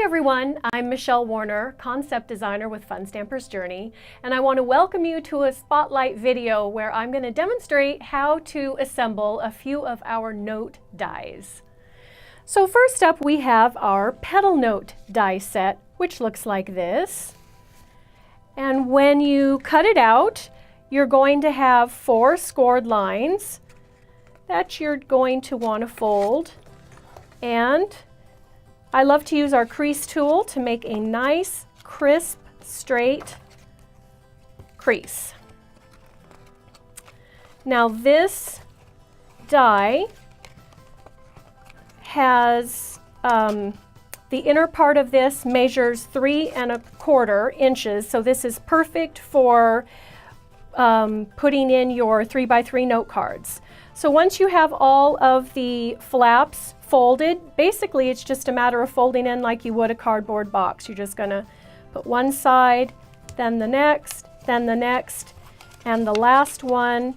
everyone, I'm Michelle Woerner, concept designer with Fun Stamper's Journey, and I want to welcome you to a spotlight video where I'm going to demonstrate how to assemble a few of our note dies. So first up we have our Petal Note die set, which looks like this. And when you cut it out, you're going to have 4 scored lines that you're going to want to fold. And I love to use our crease tool to make a nice, crisp, straight crease. Now this die has, the inner part of this measures 3 1/4 inches, so this is perfect for putting in your 3x3 note cards. So once you have all of the flaps folded, basically it's just a matter of folding in like you would a cardboard box. You're just going to put one side, then the next, and the last one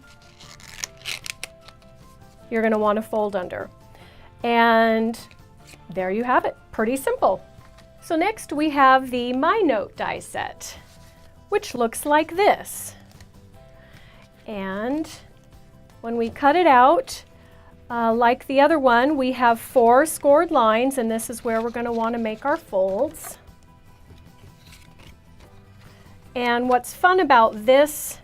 you're going to want to fold under. And there you have it. Pretty simple. So next we have the My Note die set, which looks like this. And when we cut it out, like the other one, we have 4 scored lines, and this is where we're going to want to make our folds. And what's fun about this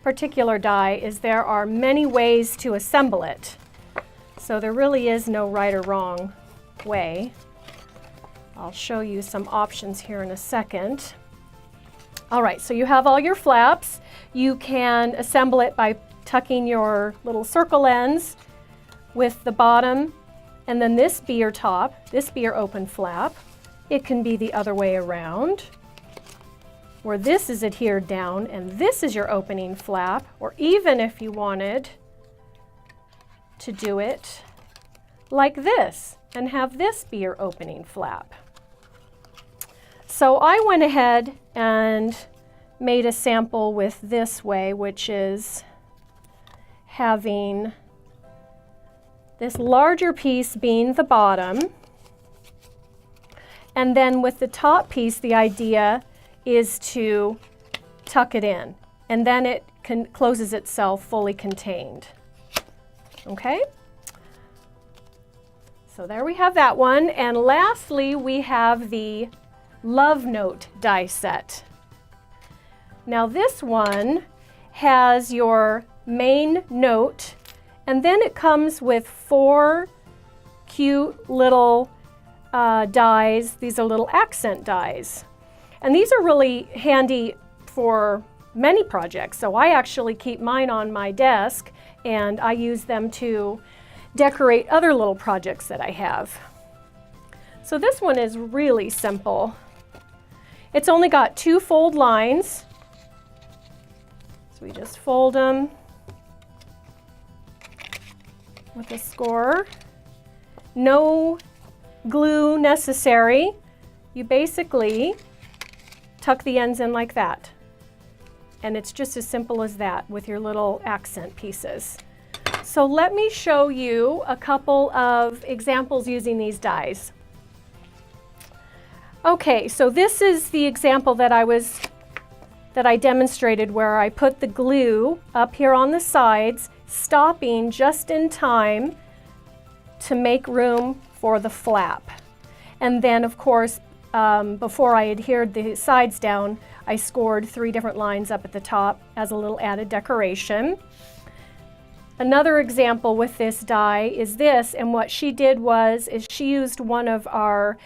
particular die is there are many ways to assemble it. So there really is no right or wrong way. I'll show you some options here in a second. All right, so you have all your flaps. You can assemble it by tucking your little circle ends with the bottom, and then this be your top, this be your open flap. It can be the other way around, where this is adhered down and this is your opening flap, or even if you wanted to do it like this and have this be your opening flap. So I went ahead and made a sample with this way, which is having this larger piece being the bottom, and then with the top piece the idea is to tuck it in, and then it closes itself fully contained. Okay? So there we have that one, and lastly we have the Love Note die set. Now this one has your main note, and then it comes with 4 cute little dies. These are little accent dies. And these are really handy for many projects. So I actually keep mine on my desk, and I use them to decorate other little projects that I have. So this one is really simple. It's only got 2 fold lines. So we just fold them with a score. No glue necessary. You basically tuck the ends in like that. And it's just as simple as that with your little accent pieces. So let me show you a couple of examples using these dies. Okay, so this is the example that I demonstrated, where I put the glue up here on the sides, stopping just in time to make room for the flap. And then of course, before I adhered the sides down, I scored 3 different lines up at the top as a little added decoration. Another example with this die is this, and what she did is she used one of our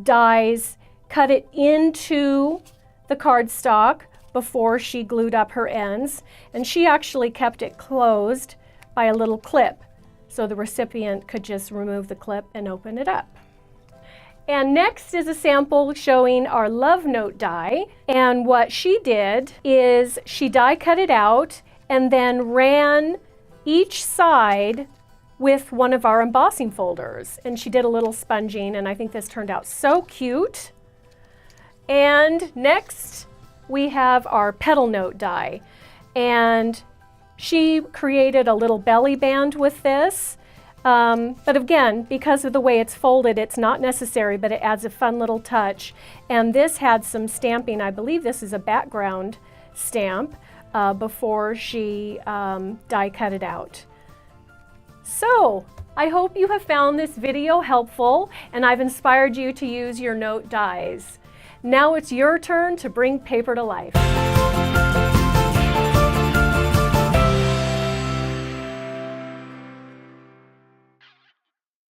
dies, cut it into the cardstock before she glued up her ends, and she actually kept it closed by a little clip, so the recipient could just remove the clip and open it up. And next is a sample showing our Love Note die, and what she did is she die cut it out and then ran each side with one of our embossing folders, and she did a little sponging, and I think this turned out so cute. And next we have our Petal Note die, and she created a little belly band with this. But again, because of the way it's folded, it's not necessary, but it adds a fun little touch. And this had some stamping. I believe this is a background stamp before she die cut it out. So, I hope you have found this video helpful and I've inspired you to use your note dies. Now it's your turn to bring paper to life.